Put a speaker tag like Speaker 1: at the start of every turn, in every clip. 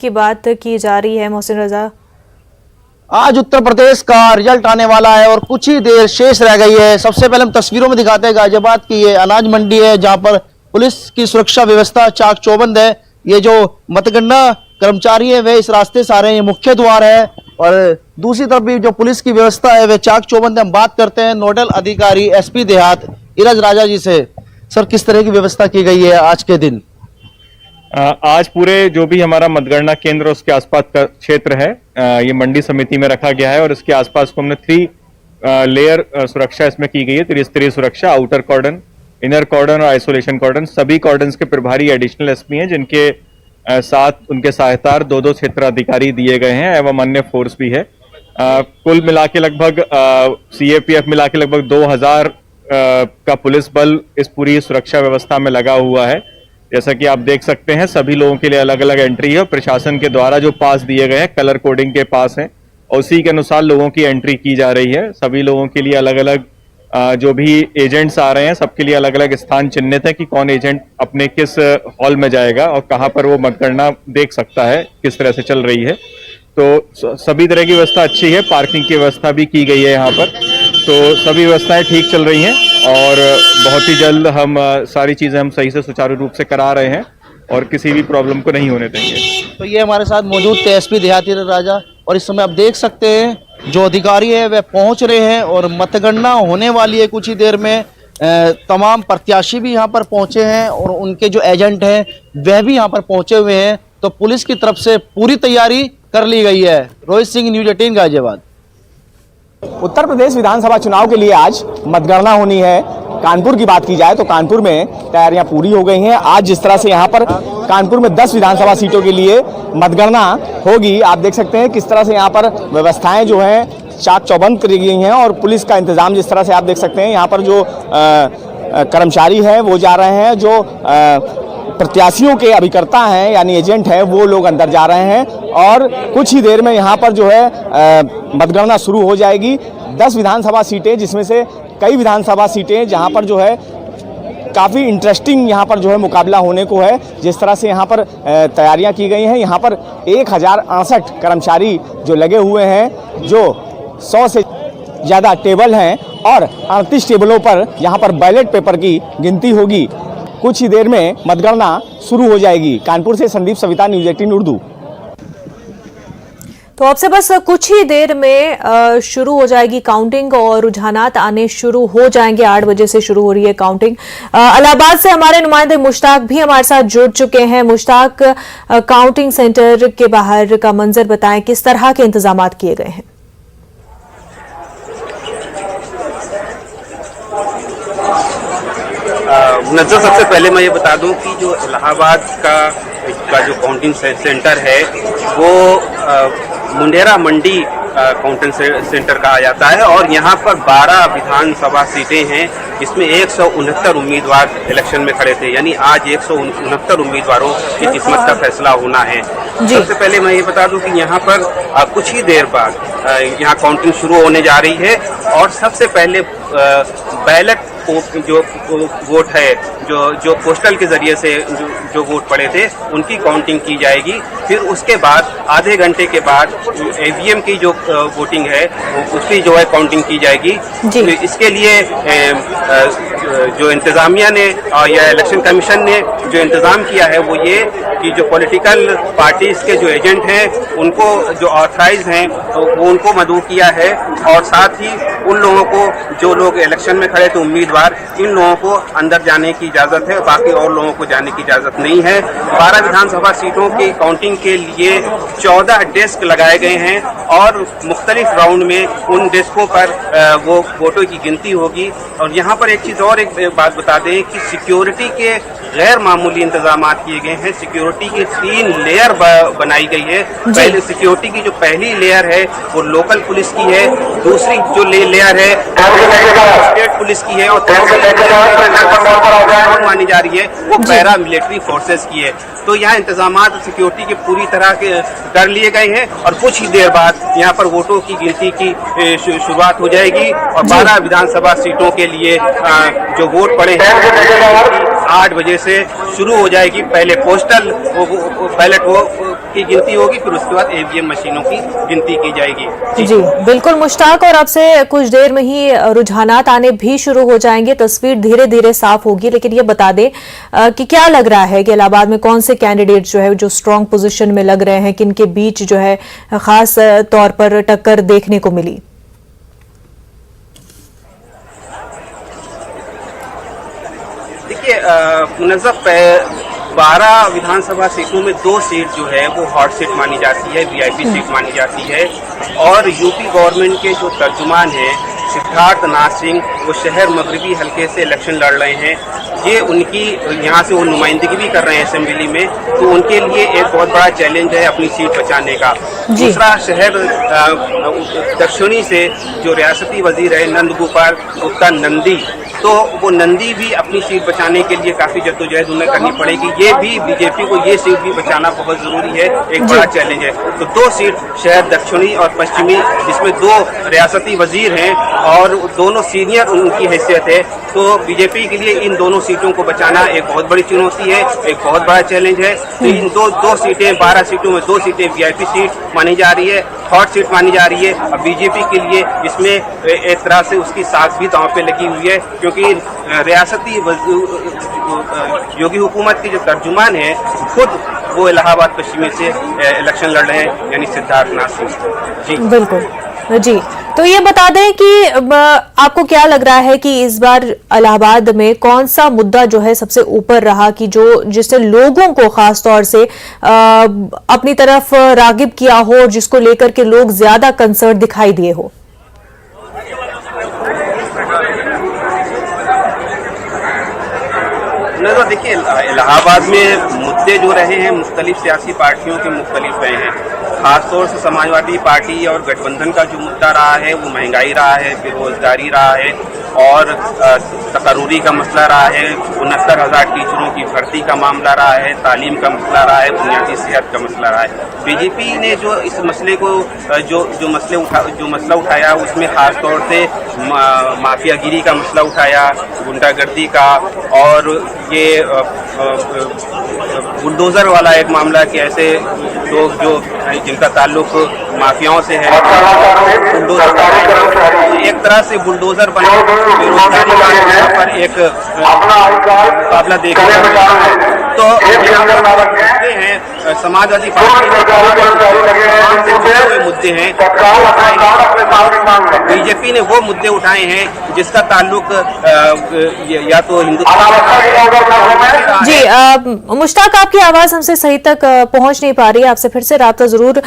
Speaker 1: की बात की जा रही है। मोहसिन रजा,
Speaker 2: आज उत्तर प्रदेश का रिजल्ट आने वाला है और कुछ ही देर शेष रह गई है। सबसे पहले हम तस्वीरों में दिखाते हैं गाजियाबाद की ये अनाज मंडी है, जहां पर पुलिस की सुरक्षा व्यवस्था चाक चौबंद है। ये जो मतगणना कर्मचारी है वे इस रास्ते से आ रहे हैं, ये मुख्य द्वार है और दूसरी तरफ भी जो पुलिस की व्यवस्था है वे चाक चौबंद है। हम बात करते हैं नोडल अधिकारी एसपी देहात इरज राजा जी से। सर, किस तरह की व्यवस्था की गई है आज के दिन?
Speaker 3: आज पूरे जो भी हमारा मतगणना केंद्र उसके आसपास का क्षेत्र है ये मंडी समिति में रखा गया है और इसके आसपास को हमने 3 लेयर सुरक्षा इसमें की गई है। त्रिस्तरीय सुरक्षा, आउटर कॉर्डन, इनर कॉर्डन और आइसोलेशन कॉर्डन। सभी कॉर्डन के प्रभारी एडिशनल एसपी हैं, जिनके साथ उनके सहायतार 2-2 क्षेत्र अधिकारी दिए गए हैं एवं अन्य फोर्स भी है। कुल मिला के लगभग सीएपीएफ मिला के लगभग 2000 का पुलिस बल इस पूरी सुरक्षा व्यवस्था में लगा हुआ है। जैसा कि आप देख सकते हैं सभी लोगों के लिए अलग अलग एंट्री है और प्रशासन के द्वारा जो पास दिए गए हैं कलर कोडिंग के पास हैं और उसी के अनुसार लोगों की एंट्री की जा रही है। सभी लोगों के लिए अलग अलग जो भी एजेंट्स आ रहे हैं सबके लिए अलग अलग स्थान चिन्हित है कि कौन एजेंट अपने किस हॉल में जाएगा और कहां पर वो मतगणना देख सकता है, किस तरह से चल रही है। तो सभी तरह की व्यवस्था अच्छी है, पार्किंग की व्यवस्था भी की गई है यहाँ पर, तो सभी व्यवस्थाएं ठीक चल रही हैं और बहुत ही जल्द हम सारी चीजें हम सही से सुचारू रूप से करा रहे हैं और किसी भी प्रॉब्लम को नहीं होने देंगे।
Speaker 2: तो ये हमारे साथ मौजूद थे एसपी देहाती राजा और इस समय आप देख सकते हैं जो अधिकारी है वे पहुंच रहे हैं और मतगणना होने वाली है कुछ ही देर में। तमाम प्रत्याशी भी यहाँ पर पहुंचे हैं और उनके जो एजेंट हैं वह भी यहाँ पर पहुंचे हुए हैं। तो पुलिस की तरफ से पूरी तैयारी कर ली गई है। रोहित सिंह, न्यूज़ 18 गाजियाबाद।
Speaker 4: उत्तर प्रदेश विधानसभा चुनाव के लिए आज मतगणना होनी है। कानपुर की बात की जाए तो कानपुर में तैयारियां पूरी हो गई हैं। आज जिस तरह से यहाँ पर कानपुर में 10 विधानसभा सीटों के लिए मतगणना होगी, आप देख सकते हैं किस तरह से यहाँ पर व्यवस्थाएं जो हैं चाक चौबंद करी गई हैं और पुलिस का इंतजाम जिस तरह से आप देख सकते हैं। यहाँ पर जो कर्मचारी हैं वो जा रहे हैं, जो प्रत्याशियों के अभिकर्ता हैं यानी एजेंट हैं वो लोग अंदर जा रहे हैं और कुछ ही देर में यहाँ पर जो है मतगणना शुरू हो जाएगी। 10 विधानसभा सीटें, जिसमें से कई विधानसभा सीटें जहाँ पर जो है काफ़ी इंटरेस्टिंग यहाँ पर जो है मुकाबला होने को है। जिस तरह से यहाँ पर तैयारियाँ की गई हैं, यहाँ पर 1068 कर्मचारी जो लगे हुए हैं, जो 100 से ज़्यादा टेबल हैं और 38 टेबलों पर यहाँ पर बैलेट पेपर की गिनती होगी। कुछ ही देर में मतगणना शुरू हो जाएगी। कानपुर से संदीप सविता, न्यूज़ 18 उर्दू।
Speaker 1: तो अब से बस कुछ ही देर में शुरू हो जाएगी काउंटिंग और रुझानात आने शुरू हो जाएंगे। 8 बजे से शुरू हो रही है काउंटिंग। इलाहाबाद से हमारे नुमाइंदे मुश्ताक भी हमारे साथ जुड़ चुके हैं। मुश्ताक, काउंटिंग सेंटर के बाहर का मंजर बताएं, किस तरह के इंतजाम किए गए हैं?
Speaker 5: नजर सबसे पहले मैं ये बता दूं कि जो इलाहाबाद का जो काउंटिंग सेंटर है वो मुंडेरा मंडी काउंटिंग सेंटर कहा जाता है और यहाँ पर 12 विधानसभा सीटें हैं। इसमें 169 उम्मीदवार इलेक्शन में खड़े थे, यानी आज 169 उम्मीदवारों की किस्मत का फैसला होना है। सबसे पहले मैं ये बता दूं कि यहाँ पर कुछ ही देर बाद यहाँ काउंटिंग शुरू होने जा रही है और सबसे पहले बैलेट जो वोट है, जो पोस्टल के जरिए से जो वोट पड़े थे उनकी काउंटिंग की जाएगी। फिर उसके बाद आधे घंटे के बाद ईवीएम की जो वोटिंग है उसकी जो है काउंटिंग की जाएगी। तो इसके लिए जो इंतजामिया ने या इलेक्शन कमीशन ने जो इंतजाम किया है वो ये कि जो पॉलिटिकल पार्टीज के जो एजेंट हैं उनको जो ऑथराइज हैं तो वो उनको मदऊ किया है और साथ ही उन लोगों को जो लोग इलेक्शन में खड़े थे उम्मीदवार, इन लोगों को अंदर जाने की इजाज़त है, बाकी और लोगों को जाने की इजाज़त नहीं है। 12 विधानसभा सीटों की काउंटिंग के लिए 14 डेस्क लगाए गए हैं और मुख्तलिफ राउंड में उन डेस्कों पर वो वोटों की गिनती होगी। और यहाँ पर एक चीज़ और, एक बात बता दें कि सिक्योरिटी के गैर मामूली इंतजाम किए गए हैं। सिक्योरिटी की 3 लेयर बनाई गई है। पहले सिक्योरिटी की जो पहली लेयर है वो लोकल पुलिस की है, दूसरी जो लेयर है स्टेट पुलिस की है और मानी जा रही है वो पैरा मिलिट्री फोर्सेस की है। तो यहाँ इंतजाम सिक्योरिटी के पूरी तरह के कर लिए गए हैं और कुछ ही देर बाद यहाँ पर वोटों की गिनती की शुरुआत हो जाएगी और 12 विधानसभा सीटों के लिए जो वोट पड़े हैं 8 बजे से शुरू हो जाएगी। पहले पोस्टल बैलेट की गिनती होगी, फिर उसके बाद ईवीएम मशीनों की गिनती की जाएगी।
Speaker 1: जी बिल्कुल मुश्ताक, और अब से कुछ देर में ही रुझानात आने भी शुरू हो जाएंगे, तस्वीर धीरे धीरे साफ होगी। लेकिन ये बता दें कि क्या लग रहा है कि इलाहाबाद में कौन से कैंडिडेट जो है जो स्ट्रांग पोजीशन में लग रहे हैं, किनके बीच जो है खास तौर पर टक्कर देखने को मिली?
Speaker 5: देखिए, मुनज़्ज़म 12 विधानसभा सीटों में 2 सीट जो है वो हॉट सीट मानी जाती है, वीआईपी सीट मानी जाती है। और यूपी गवर्नमेंट के जो तर्जुमान हैं सिद्धार्थ नाथ सिंह, वो शहर मगरबी हल्के से इलेक्शन लड़ रहे हैं। ये उनकी यहाँ से वो नुमाइंदगी भी कर रहे हैं असेंबली में, तो उनके लिए एक बहुत बड़ा चैलेंज है अपनी सीट बचाने का। दूसरा, शहर दक्षिणी से जो रियासती वजीर है नंद गोपाल गुप्ता नंदी, तो वो नंदी भी अपनी सीट बचाने के लिए काफी जद्दोजहद उन्हें करनी पड़ेगी। ये भी बीजेपी को ये सीट भी बचाना बहुत जरूरी है, एक बड़ा चैलेंज है। तो 2 सीट शहर दक्षिणी और पश्चिमी, जिसमें 2 रियासती वजीर हैं और दोनों सीनियर उनकी हैसियत है, तो बीजेपी के लिए इन दोनों सीटों को बचाना एक बहुत बड़ी चुनौती है, एक बहुत बड़ा चैलेंज है। तो इन दो सीटें, 12 सीटों में 2 सीटें वीआईपी सीट मानी जा रही है, हॉट सीट मानी जा रही है। अब बीजेपी के लिए इसमें एक तरह से उसकी साख भी दांव पे लगी हुई है, क्योंकि रियासती योगी हुकूमत के जो तर्जुमान है खुद वो इलाहाबाद पश्चिमी से इलेक्शन लड़ रहे हैं, यानी सिद्धार्थ नाथ सिंह जी।
Speaker 1: बिल्कुल जी, तो ये बता दें कि आपको क्या लग रहा है कि इस बार इलाहाबाद में कौन सा मुद्दा जो है सबसे ऊपर रहा, कि जो जिससे लोगों को खास तौर से अपनी तरफ रागिब किया हो, जिसको लेकर के लोग ज्यादा कंसर्न दिखाई दिए हो?
Speaker 5: तो देखिए, इलाहाबाद में मुद्दे जो रहे हैं मुख्तलिफ सियासी पार्टियों के मुख्तलिफ रहे हैं। खासतौर से समाजवादी पार्टी और गठबंधन का जो मुद्दा रहा है वो महंगाई रहा है, बेरोजगारी रहा है और तकरूरी का मसला रहा है, 69,000 टीचरों की भर्ती का मामला रहा है, तालीम का मसला रहा है, बुनियादी सेहत का मसला रहा है। बीजेपी ने जो इस मसले को जो मसला उठाया उसमें खास तौर से माफियागिरी का मसला उठाया, गुंडागर्दी का, और ये बुलडोजर वाला एक मामला कि ऐसे लोग जो जिनका ताल्लुक माफियाओं से है, बुलडोजर एक तरह से बुलडोजर बने बेरोजगारी का यहाँ पर एक मुकाबला देखने तो हैं समाजवादी पार्टी के मुद्दे हैं। बीजेपी ने वो मुद्दे उठाए हैं जिसका ताल्लुक या तो
Speaker 1: जी मुश्ताक, आपकी आवाज हमसे सही तक पहुंच नहीं पा रही है, आपसे फिर से राब्ता जरूर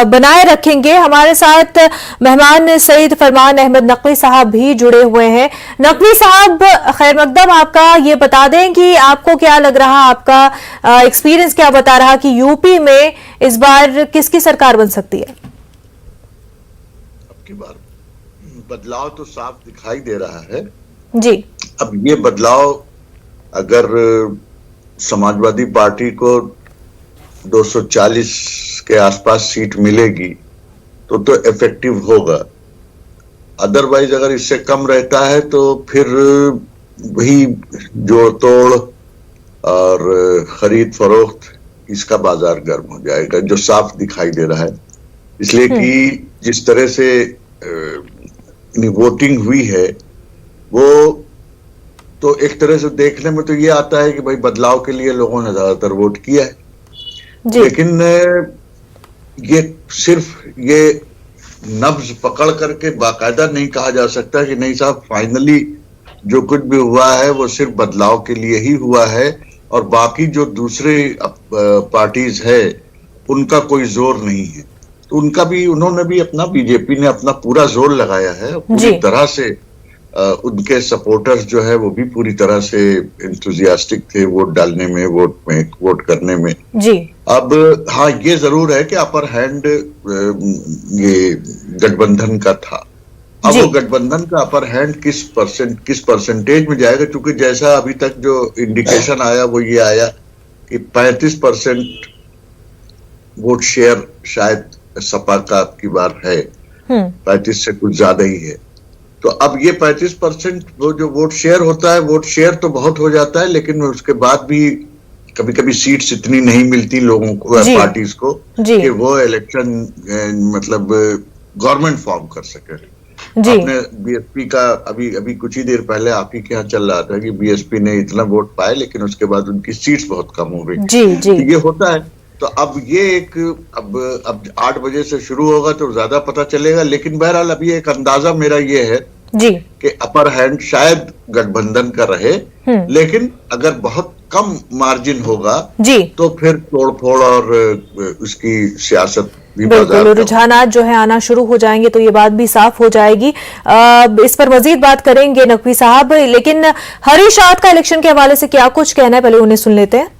Speaker 1: बनाए रखेंगे। हमारे साथ मेहमान सईद फरमान अहमद नकवी साहब भी जुड़े हुए हैं। नकवी साहब, खैर मकदम आपका, ये बता दें कि आपको क्या लग रहा, आपका एक्सपीरियंस क्या बता रहा कि यूपी में इस बार किसकी सरकार बन सकती है?
Speaker 6: अब की बार बदलाव तो साफ दिखाई दे रहा है
Speaker 1: जी।
Speaker 6: अब ये बदलाव अगर समाजवादी पार्टी को 240 के आसपास सीट मिलेगी तो इफेक्टिव होगा। अदरवाइज अगर इससे कम रहता है तो फिर वही जोड़ तोड़ और खरीद फरोख्त, इसका बाजार गर्म हो जाएगा, जो साफ दिखाई दे रहा है। इसलिए कि जिस तरह से वोटिंग हुई है वो तो एक तरह से देखने में तो ये आता है कि भाई बदलाव के लिए लोगों ने ज्यादातर वोट किया है, लेकिन ये सिर्फ ये नब्ज पकड़ करके बाकायदा नहीं कहा जा सकता कि नहीं साहब फाइनली जो कुछ भी हुआ है वो सिर्फ बदलाव के लिए ही हुआ है और बाकी जो दूसरे पार्टीज है उनका कोई जोर नहीं है। तो उनका भी, उन्होंने भी अपना, बीजेपी ने अपना पूरा जोर लगाया है, पूरी तरह से उनके सपोर्टर्स जो है वो भी पूरी तरह से एंथुजियास्टिक थे वोट डालने में, वोट करने में
Speaker 1: जी। अब
Speaker 6: हाँ, ये जरूर है कि अपर हैंड ये गठबंधन का था। अब वो गठबंधन का अपर हैंड किस परसेंटेज में जाएगा, क्योंकि जैसा अभी तक जो इंडिकेशन आया वो ये आया कि 35% वोट शेयर शायद सपा का आपकी बार है, 35 से कुछ ज्यादा ही है। तो अब ये 35% वो जो वोट शेयर होता है, वोट शेयर तो बहुत हो जाता है, लेकिन उसके बाद भी कभी कभी सीट्स इतनी नहीं मिलती लोगों को,
Speaker 1: जी।
Speaker 6: पार्टीज को,
Speaker 1: जी।
Speaker 6: कि वो इलेक्शन मतलब गवर्नमेंट फॉर्म कर सके।
Speaker 1: जी।
Speaker 6: आपने बीएसपी का अभी कुछ ही देर पहले आप ही के यहाँ चल रहा था कि बीएसपी ने इतना वोट पाए, लेकिन उसके बाद उनकी सीट्स बहुत कम हो गई।
Speaker 1: जी। जी।
Speaker 6: तो ये होता है। तो अब ये एक अब 8 बजे से शुरू होगा तो ज्यादा पता चलेगा, लेकिन बहरहाल अभी एक अंदाजा मेरा ये है
Speaker 1: जी।
Speaker 6: कि अपर हैंड शायद गठबंधन का रहे, लेकिन अगर बहुत कम मार्जिन होगा
Speaker 1: जी।
Speaker 6: तो फिर तोड़फोड़ और उसकी सियासत भी
Speaker 1: बिल्कुल,
Speaker 6: बाजार का
Speaker 1: रुझानात जो है आना शुरू हो जाएंगे तो ये बात भी साफ हो जाएगी। इस पर मजीद बात करेंगे नकवी साहब, लेकिन हरीश रावत का इलेक्शन के हवाले से क्या कुछ कहना है, पहले उन्हें सुन लेते हैं।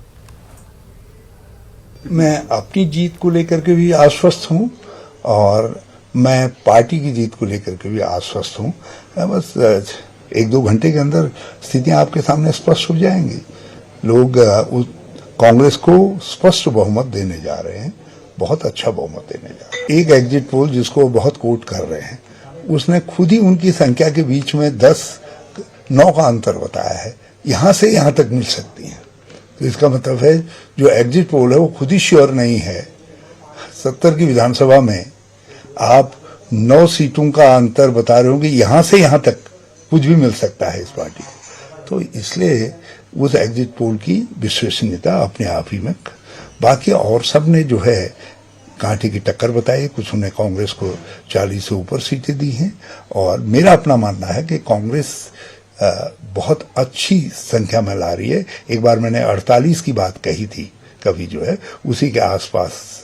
Speaker 7: मैं अपनी जीत को लेकर के भी आश्वस्त हूं और मैं पार्टी की जीत को लेकर के भी आश्वस्त हूं। बस 1-2 घंटे के अंदर स्थितियां आपके सामने स्पष्ट हो जाएंगी। लोग कांग्रेस को स्पष्ट बहुमत देने जा रहे हैं, बहुत अच्छा बहुमत देने जा रहे हैं। एक एग्जिट पोल जिसको बहुत कोट कर रहे हैं, उसने खुद ही उनकी संख्या के बीच में 10-9 का अंतर बताया है, यहां से यहां तक मिल सकती है। तो इसका मतलब है जो एग्जिट पोल है वो खुद ही श्योर नहीं है। 70 की विधानसभा में आप 9 सीटों का अंतर बता रहे हो कि यहां से यहां तक कुछ भी मिल सकता है इस पार्टी को। तो इसलिए उस एग्जिट पोल की विश्वसनीयता अपने आप ही में, बाकी और सब ने जो है कांटे की टक्कर बताई। कुछ ने कांग्रेस को 40 से ऊपर सीटें दी हैं और मेरा अपना मानना है कि कांग्रेस बहुत अच्छी संख्या में ला रही है। एक बार मैंने 48 की बात कही थी, कभी जो है उसी के आसपास